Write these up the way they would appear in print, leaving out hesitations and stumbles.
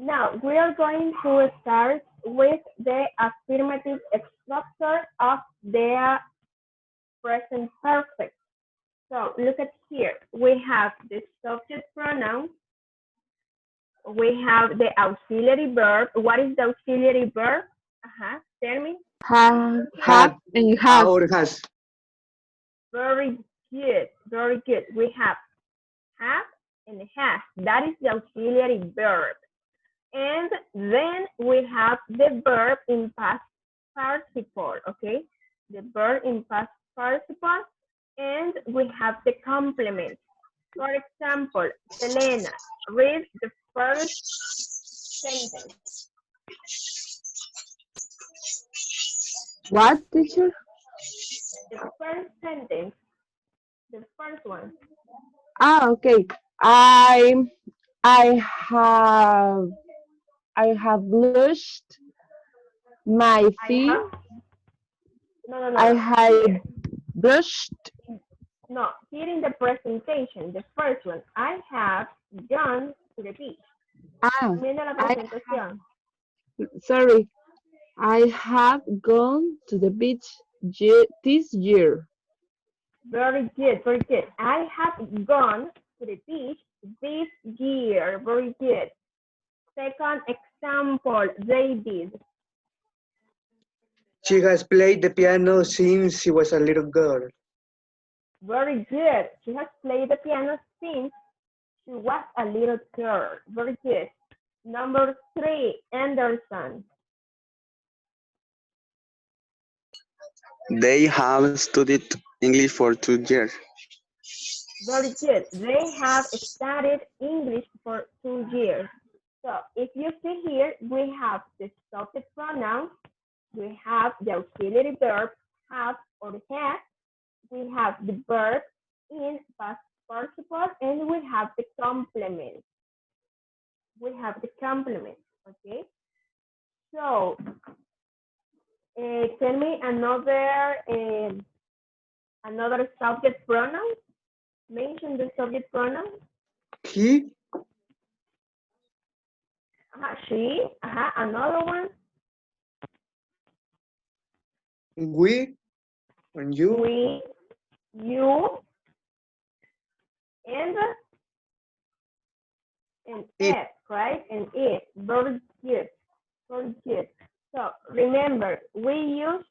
Now we are going to start with the affirmative structure of the present perfect. So look at here. We have the subject pronoun. We have the auxiliary verb. What is the auxiliary verb? Tell me. Have and have. Or has. Very good. Very good. We have and has. That is the auxiliary verb. And then we have the verb in past participle, okay? The verb in past participle, and we have the complement. For example, Selena, read the first sentence. What, teacher? The first sentence, the first one. Okay. I I have I have blushed my I feet. have, no, I no. have Here, blushed. no, here in the presentation, the first one, I have gone to the beach. Ah, Viendo la I presentación. sorry. I have gone to the beach this year. Very good, very good. I have gone to the beach this year. Very good. Second example, David. She has played the piano since she was a little girl. Very good. She has played the piano since she was a little girl. Very good. Number 3, Anderson. They have studied English for 2 years. Very good. They have studied English for 2 years. So if you see here, we have the subject pronoun, we have the auxiliary verb have or has, we have the verb in past participle, and we have the complement. We have the complement, okay? So tell me another subject pronoun. Mention the subject pronoun. He, She, another one. we, and you. We, you, and it, right? And it. Very good. Very good. So remember, we use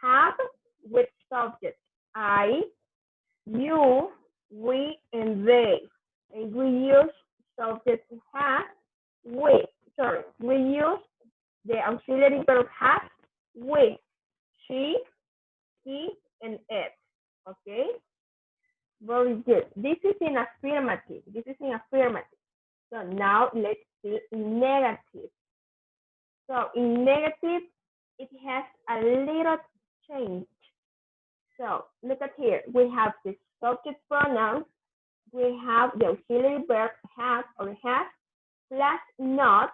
have with subject. I, you, we, and they. And we use subject have with. Sorry, we use the auxiliary verb have with she, he, and it. Okay? Very good. This is in affirmative. This is in affirmative. So now let's see negative. So in negative, it has a little change. So look at here. We have the subject pronoun. We have the auxiliary verb have or has plus not.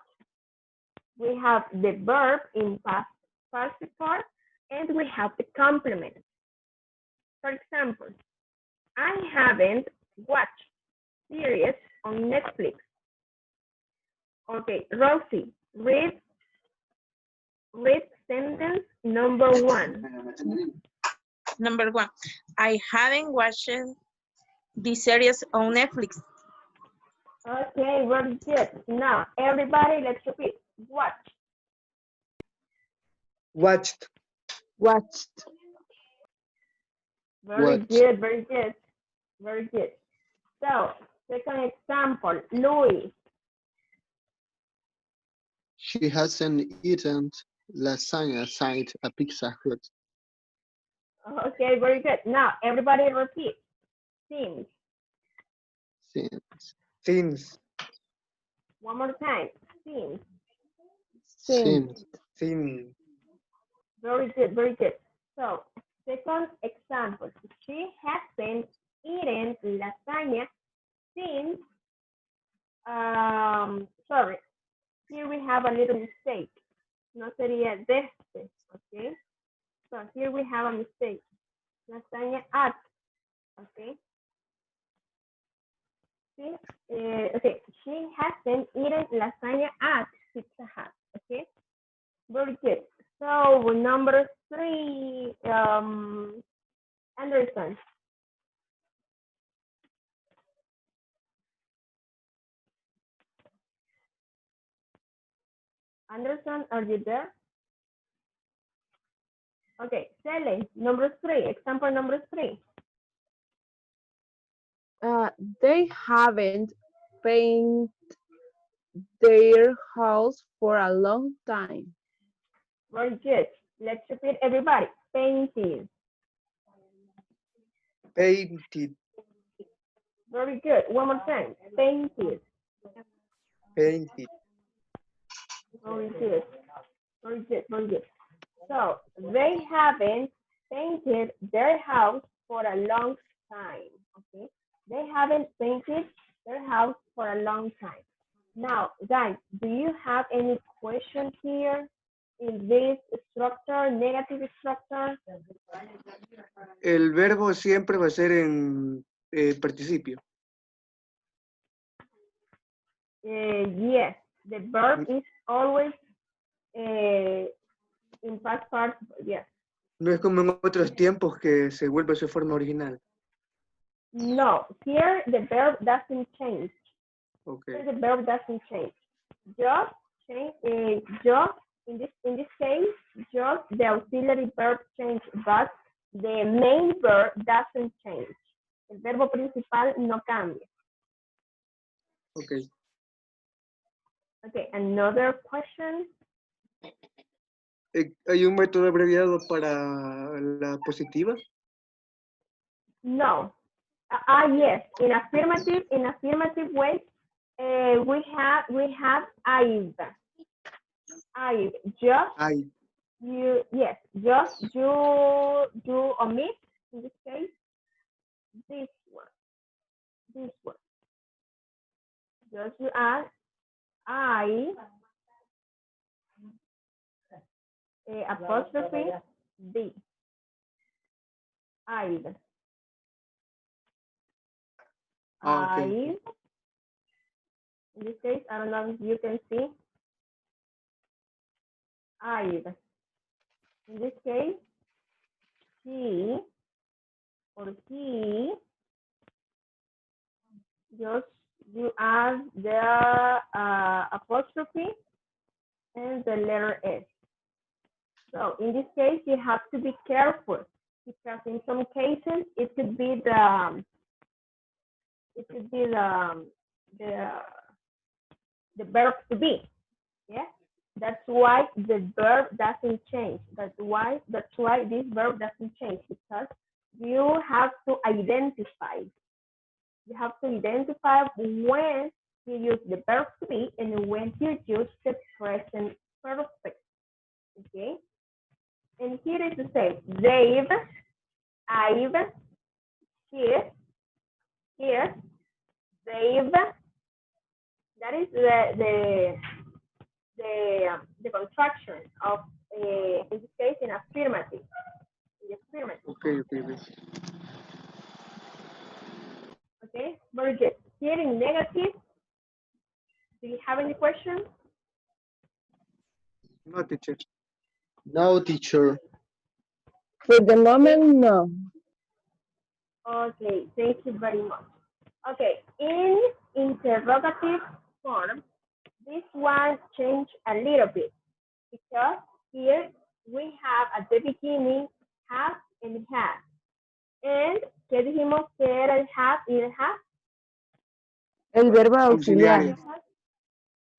We have the verb in past participle, and we have the complement. For example, I haven't watched series on Netflix. Okay, Rosie, read sentence number 1. Number 1, I haven't watched the series on Netflix. Okay, very good. Now, everybody, let's repeat. Watch. Watched. Watched. Very Watched. good, very good. Very good. So, second example, Louis. She hasn't eaten lasagna since a Pizza Hut. Okay, very good. Now, everybody repeat. Since. Since. One more time. Since. Since. Since. Very good, very good. So, second example, she hasn't eaten lasagna since, sorry, here we have a little mistake. No sería desde, okay? So here we have a mistake. Lasagna at, okay? See? Okay, she hasn't eaten lasagna at Pizza Hut. Okay, very good. So number 3, Anderson. Anderson, are you there? Okay, Sally, number 3, example number 3. They haven't painted their house for a long time. Very good. Let's repeat everybody. Painting. Painted. Very good. One more time. Painted. Painted. Very good. Very good. Very good. So they haven't painted their house for a long time. Okay. They haven't painted their house for a long time. Now, guys, do you have any questions here in this structure, negative structure? El verbo siempre va a ser en participio. Yes, the verb is always in past participle. Yes. No es como en otros tiempos que se vuelve a su forma original. No, here the verb doesn't change. Okay. Here the verb doesn't change. Just change. Just in this case, just the auxiliary verb change, but the main verb doesn't change. El verbo principal no cambia. Okay. Okay, another question. ¿Hay un método abreviado para la positiva? No. Yes. In affirmative way, we have I've. Just Hay. you. Yes. Just you omit in this case this one. This one. Just you add I apostrophe D. I've. Okay. In this case, I don't know if you can see. I've. In this case, he or he, just you add the apostrophe and the letter S. So in this case, you have to be careful because in some cases it could be the verb to be. Yeah, that's why the verb doesn't change. That's why this verb doesn't change because you have to identify. You have to identify when you use the verb to be and when you use the present perfect. Okay, and here is the same. They've, I've, here, they've. That is the construction of in this case in affirmative. Okay. Okay, very good. Here in negative, do you have any questions? No, teacher. No, teacher. For the moment, no. Okay, thank you very much. Okay, in interrogative form, this one changed a little bit because here we have at the beginning have and has. And ¿qué dijimos que era el have y el have? El verbo auxiliar. Auxiliares.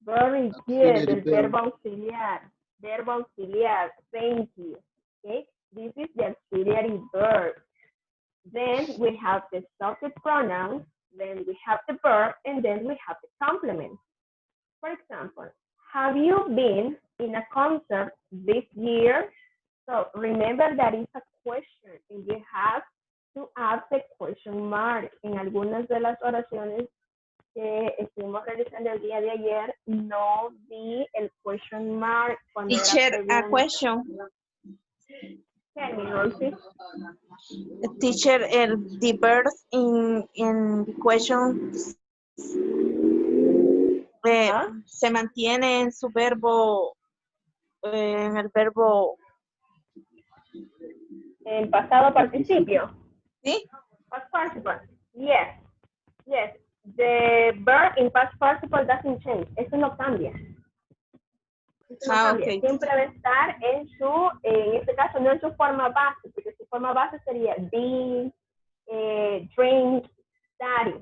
Very good, Auxiliary el verb. verbo auxiliar. Verbo auxiliar, thank you. Okay, this is the auxiliary verb. Then we have the subject pronoun, then we have the verb, and then we have the complement. For example, have you been in a concert this year? So remember that is a question and you have to add the question mark. En algunas de las oraciones que estuvimos realizando el día de ayer, no vi el question mark cuando era Teacher, a pregunta. question. Tell me, Rosie. Teacher, the verbs in the question se mantiene en su verbo, en el verbo, En pasado participio. ¿sí? Past participle. Yes. Yes. The verb in past participle doesn't change. Eso no cambia. Eso no cambia. Ok. Siempre va a estar en su, en este caso, no en su forma base, porque su forma base sería be, drink, study.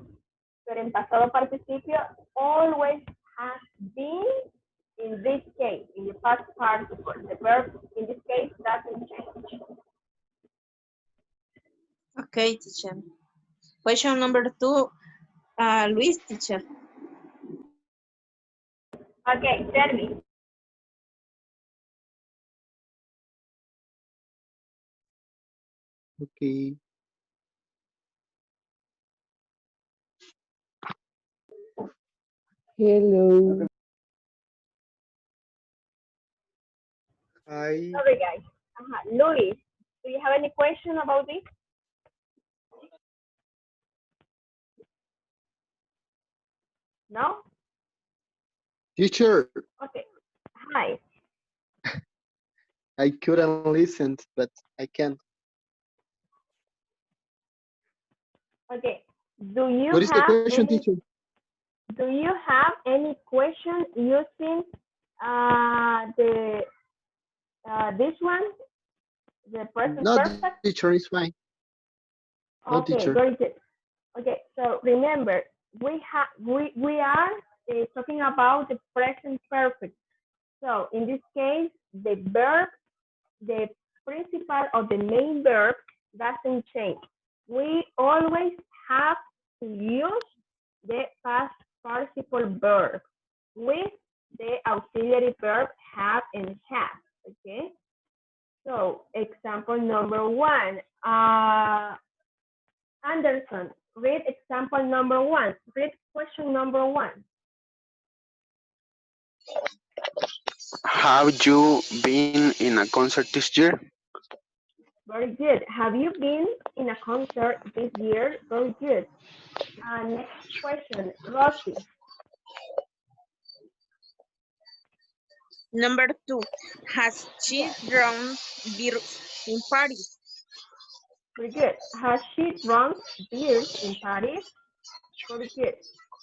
Pero en pasado participio, always has been in this case, in the past participle. The verb in this case doesn't change. Okay, teacher. Question number 2, Luis, teacher. Okay, tell me. Okay. Hello. Sorry, guys. Luis, do you have any question about this? No? Teacher, Okay. Hi. I couldn't listen, but I can. Okay. Do you What is the have question, any teacher? do you have any question using the this one? The present No, perfect? teacher, it's fine. No, Okay, teacher. very good. Okay, so remember we are talking about the present perfect. So in this case, the verb, the principal or the main verb doesn't change. We always have to use the past participle verb with the auxiliary verb have and have. Okay. So example number 1. Anderson, read example number 1. Read question number 1. Have you been in a concert this year? Very good. Have you been in a concert this year? Very good. Next question, Rosie. Number 2, has she drunk beers in Paris? Very good. Has she drunk beers in Paris? Very good.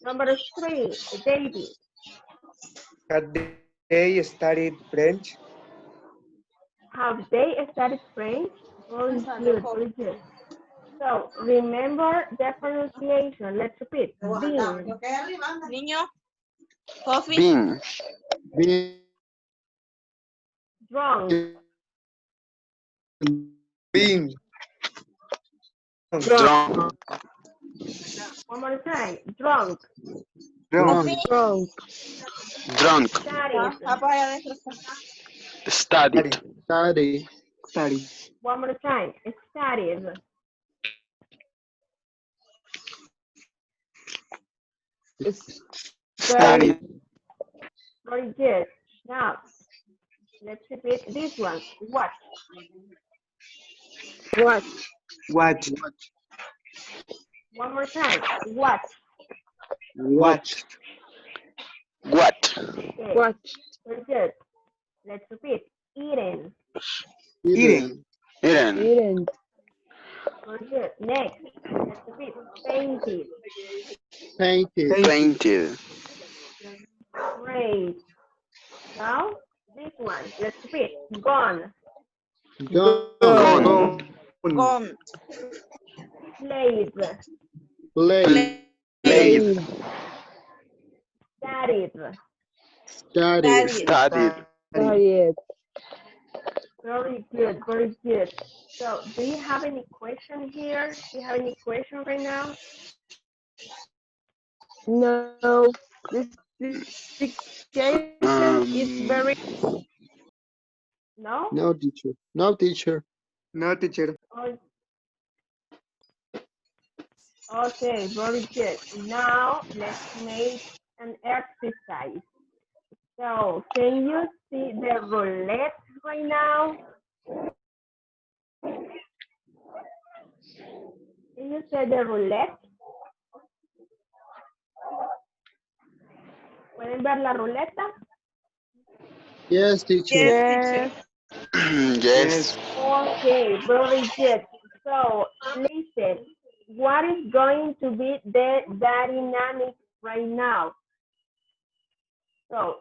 Number 3, David. Had they studied French? Have they studied French? Very good, very good. So remember the pronunciation. Let's repeat. Been, Niño, coffee, Been, Being drunk, Being. drunk, one more time. Drunk, coffee. Drunk. drunk, studied, Allá adentro está. studied, study. Study. one more time. Studied, Study. studied, very good. Now, let's repeat this one. Watch, Watch. Watch. one more time. Watch, Watch. what? okay, Watch. very good. Let's repeat. Eating, Eating. Eaten, Didn't. very good. Next, let's repeat. Painted, Painted. painted, great. Now, this one. Let's repeat. Gone, Gone. Gone. Gone. Gone, played, Played. played, studied. Studied. studied, Studied. Very good, very good. So, do you have any question here? Do you have any question right now? No. This education is very No? No, teacher. No, teacher. No, teacher. Oh, okay, very good. Now, let's make an exercise. So, can you see the roulette right now? Can you see the roulette? ¿Pueden ver la ruleta? Yes, teacher. Yes, teacher. Yes. Okay, very good. So, listen, what is going to be the dynamic right now? So,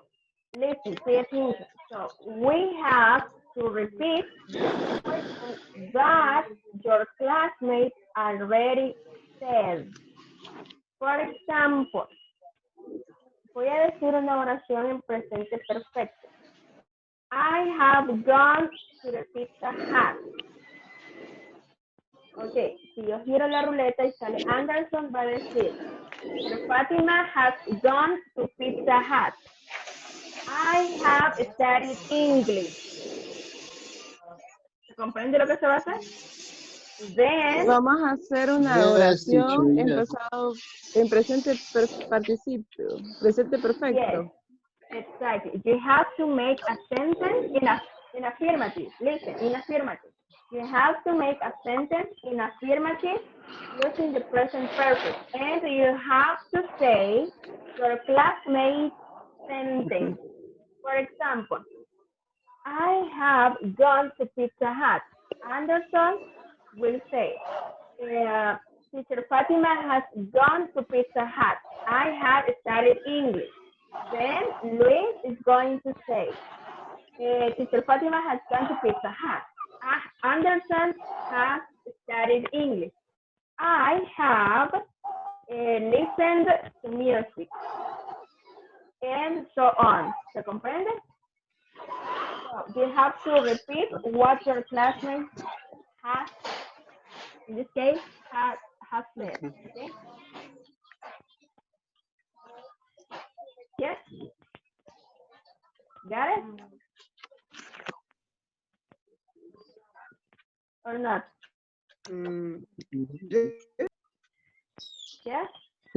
listen, pay attention. So, we have to repeat the question that your classmates already said. Por example, voy a decir una oración en presente perfecto. I have gone to the Pizza Hut. Ok, si yo giro la ruleta y sale Anderson, va a decir, Fatima has gone to Pizza Hut. I have studied English. ¿Se comprende lo que se va a hacer? Then, Vamos a hacer una Yes, oración teacher, en yes. pasado, en presente participio, presente yes, perfecto. exactly. You have to make a sentence in affirmative. Listen, in affirmative. You have to make a sentence in affirmative using the present perfect. And you have to say your classmate sentence. For example, I have gone to Pizza Hut. Anderson will say, Teacher Fatima has gone to Pizza Hut. I have studied English. Then Luis is going to say, Teacher Fatima has gone to Pizza Hut. Anderson has studied English. I have listened to music. And so on. ¿Se comprende? So you have to repeat what your classmate has, in this case, has said. Okay? Yes? Got it? Or not? Yeah. Yes?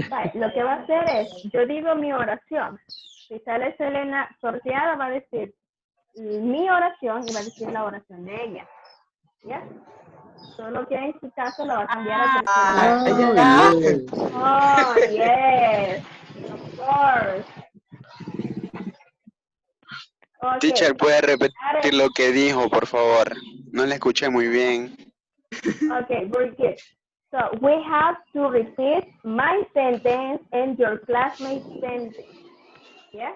Vale, lo que va a hacer es, yo digo mi oración. Si sale Selena sorteada, va a decir mi oración y va a decir la oración de ella. ¿Ya? Solo que en su caso lo va a cambiar a tercera persona. Oh, yes. Oh, yes. Of course. Okay. Teacher, ¿puede repetir Got it. lo que dijo, por favor? No le escuché muy bien. Okay, very good. So we have to repeat my sentence and your classmate's sentence. Yeah?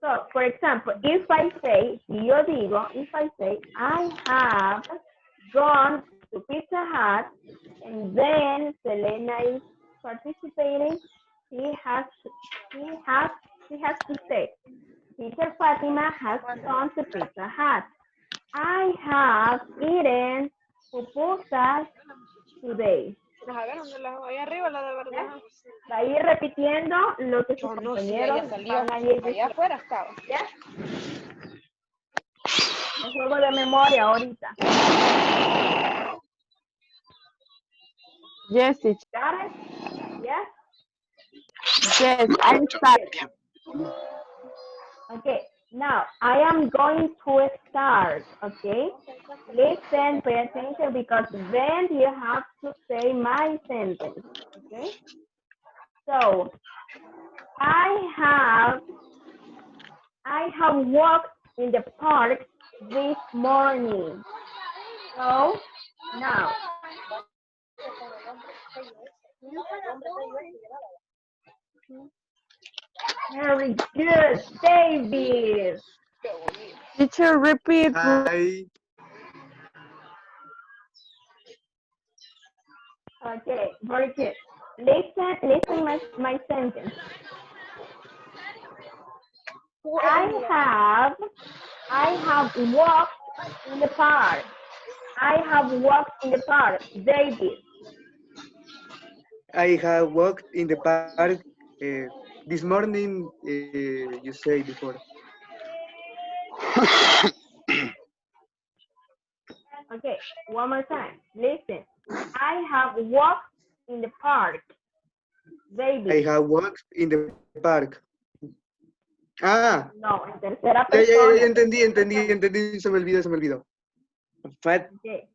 So, for example, if I say, si yo digo, if I say, I have gone to Pizza Hut, and then Selena is participating, she has to say, Teacher Fatima has gone to Pizza Hut. I have eaten pupusas today. A ver, ¿dónde la voy arriba, la de verdad? Va a ir repitiendo lo que sus Yo no, si compañeros ella salió, van a ir allá diciendo. afuera estaba. ¿Ya? Es juego de memoria ahorita. Yes, teacher. Got it? Yes? Yes, I start. Okay, now I am going to start, okay? Listen, pay attention, because then you have to say my sentence, okay? So, I have walked in the park this morning. So, now. Very good, David. Teacher, repeat. Okay, very good. Listen my sentence. I have walked in the park. I have walked in the park, David. I have walked in the park this morning, you say before. Okay, one more time. Listen. I have walked in the park, David. I have walked in the park. Ah. No, en tercera Ya, persona. entendí, se me olvidó. Fatima Okay.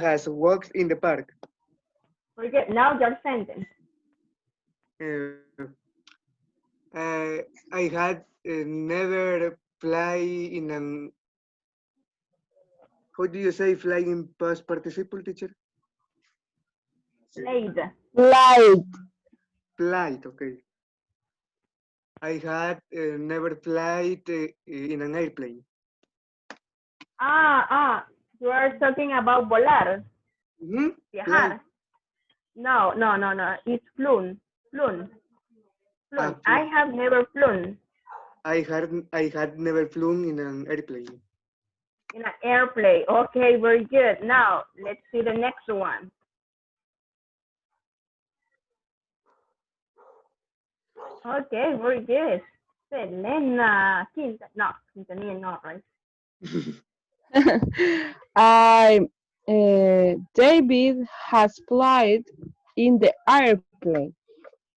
has walked in the park. Very good. Now your sentence. I had never fly in an, how do you say fly in past participle, teacher? Played. Light. Flight, okay. I had never flight in an airplane. You are talking about volar, Mhm. viajar. No. It's flown. Flown. Ah, Flown. I have never flown I had never flown in an airplane. in an airplane. Okay, very good. Now, let's see the next one. Okay, very good. Selena. Quintanilla, not right. David has flight in the airplane,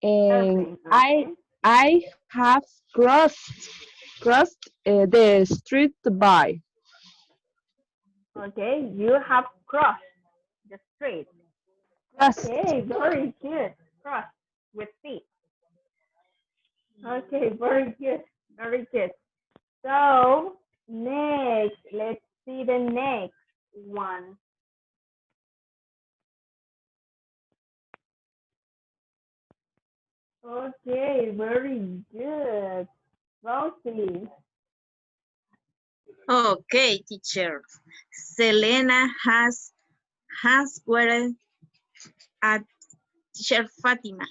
and Airplane. Okay. I have crossed the street by. Okay, you have crossed the street. Crossed. Okay, very good. Cross with feet. Okay, very good. Very good. So, next, let's see the next one. Okay, very good. Rosie. Okay, teacher. Selena has wearing a teacher Fatima.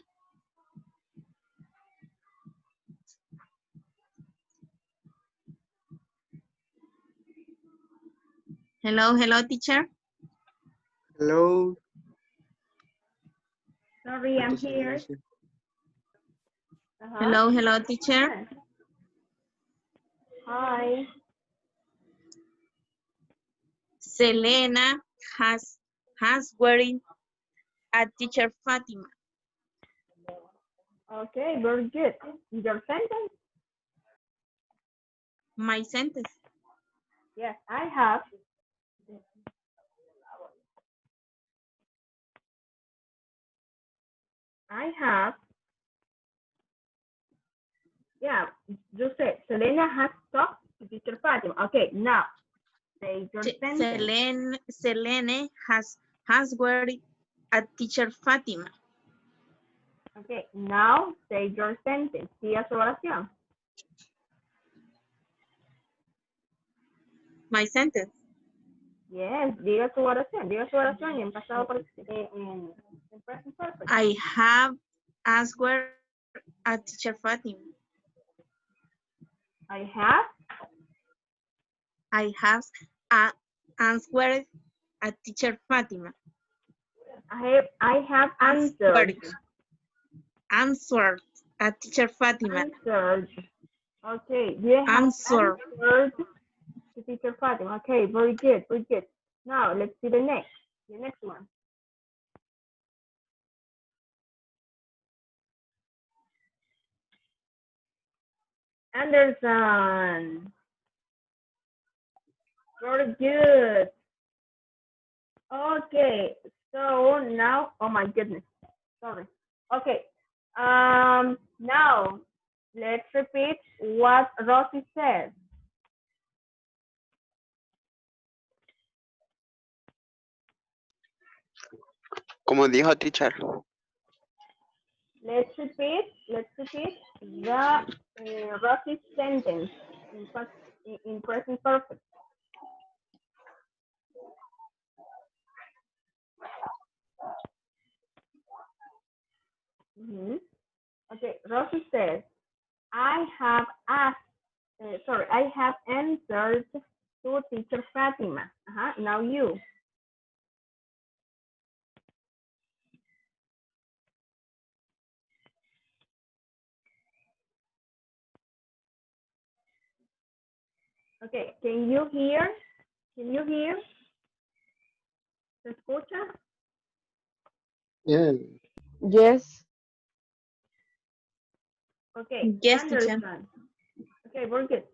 Hello, teacher. Hello. Sorry, I'm here. Hello, teacher. Hi. Selena has wearing a teacher Fatima. Okay, very good. Your sentence? My sentence. Yes, I have. Yeah, you said Selena has talked to teacher Fatima. Okay, now say your sentence. Selena has wearing a teacher Fatima. Okay, now say your sentence. Diga su oración. My sentence. Yes, diga su oración. Diga su oración y en pasado en present perfect. I have asked a teacher Fatima. I have answered a teacher Fatima. I have answered. Answered a teacher Fatima. Answered. Okay, you have answered to teacher Fatima. Okay, very good, very good. Now let's see the next one. Anderson. Very good. Okay, so now, oh my goodness, sorry. Okay, now let's repeat what Rosie said. Como dijo teacher. Let's repeat the Rosie's sentence in present perfect. Okay, Rosie says, I have answered to teacher Fatima. Now you. Okay, can you hear? ¿Se escucha? Yeah. Yes. Okay, Yes, Anderson. teacher. Okay, very good.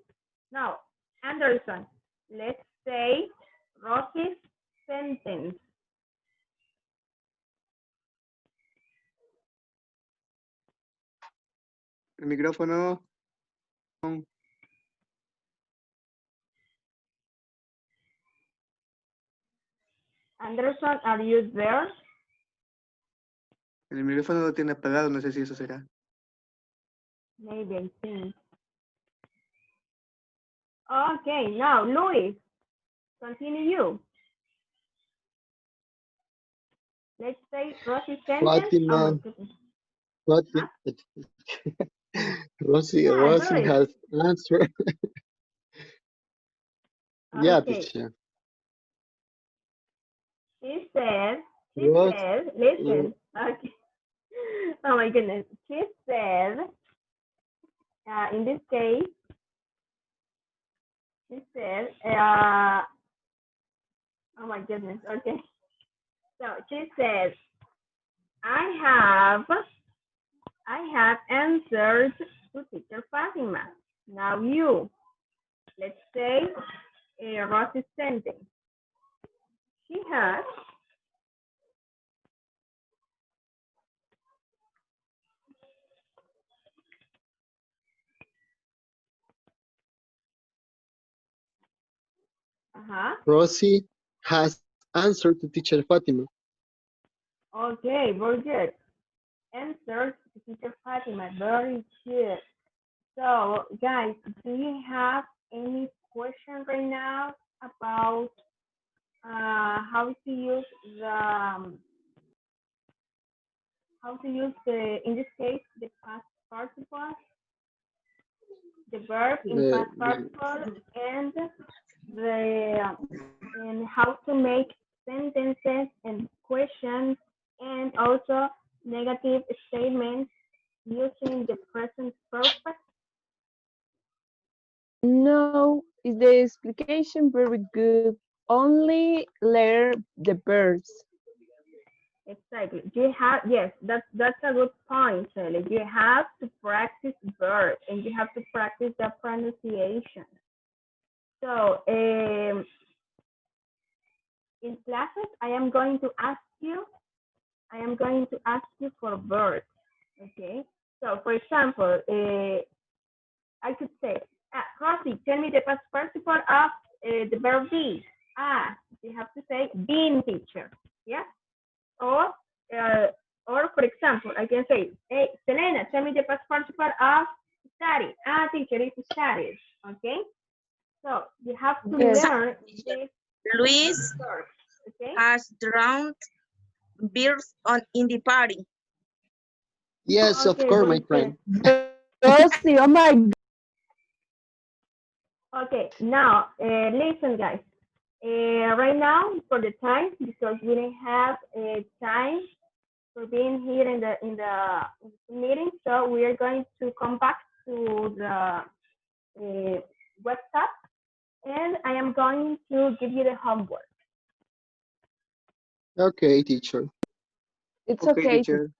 Now, Anderson, let's say Rosie's sentence. El micrófono. Anderson, are you there? El micrófono lo tiene apagado, no sé si eso será. Maybe I think. Okay, now Luis, continue you. Let's say Rosy sentence. Oh my Fatima, goodness. Fatima, Rosie Luis. has answered. Yeah, Okay. teacher. She said, Ros- listen. Okay. Oh my goodness. She said, in this case, she said, oh my goodness. Okay. So she said, I have answered to teacher Fatima. Now you, let's say, Rosy's sentence. She has Rosie has answered to teacher Fatima. okay, very good. Answer to teacher Fatima, very good. So, guys, do you have any question right now about how to use in this case the past participle, the verb in past participle, and the and how to make sentences and questions, and also negative statements using the present perfect? No, is the explication very good? Only learn the birds. Exactly. You have, yes, that's a good point, Shirley. You have to practice verb and you have to practice the pronunciation. So in classes, I am going to ask you for verbs. Okay. So for example, I could say, Rosie, tell me the past participle of the verb be. You have to say been teacher. Yeah. Or, for example, I can say, hey, Selena, tell me the past participle of study. Teacher, is studies. Okay. So you have to Yes. learn this Luis verb. Okay. has drowned beers in the party. Yes, of Okay, course, my very good. friend. Rosie, oh my God. Okay, now listen, guys. Right now, for the time, because we didn't have time for being here in the meeting, so we are going to come back to the WhatsApp, and I am going to give you the homework. Okay, teacher. It's Okay, okay. teacher.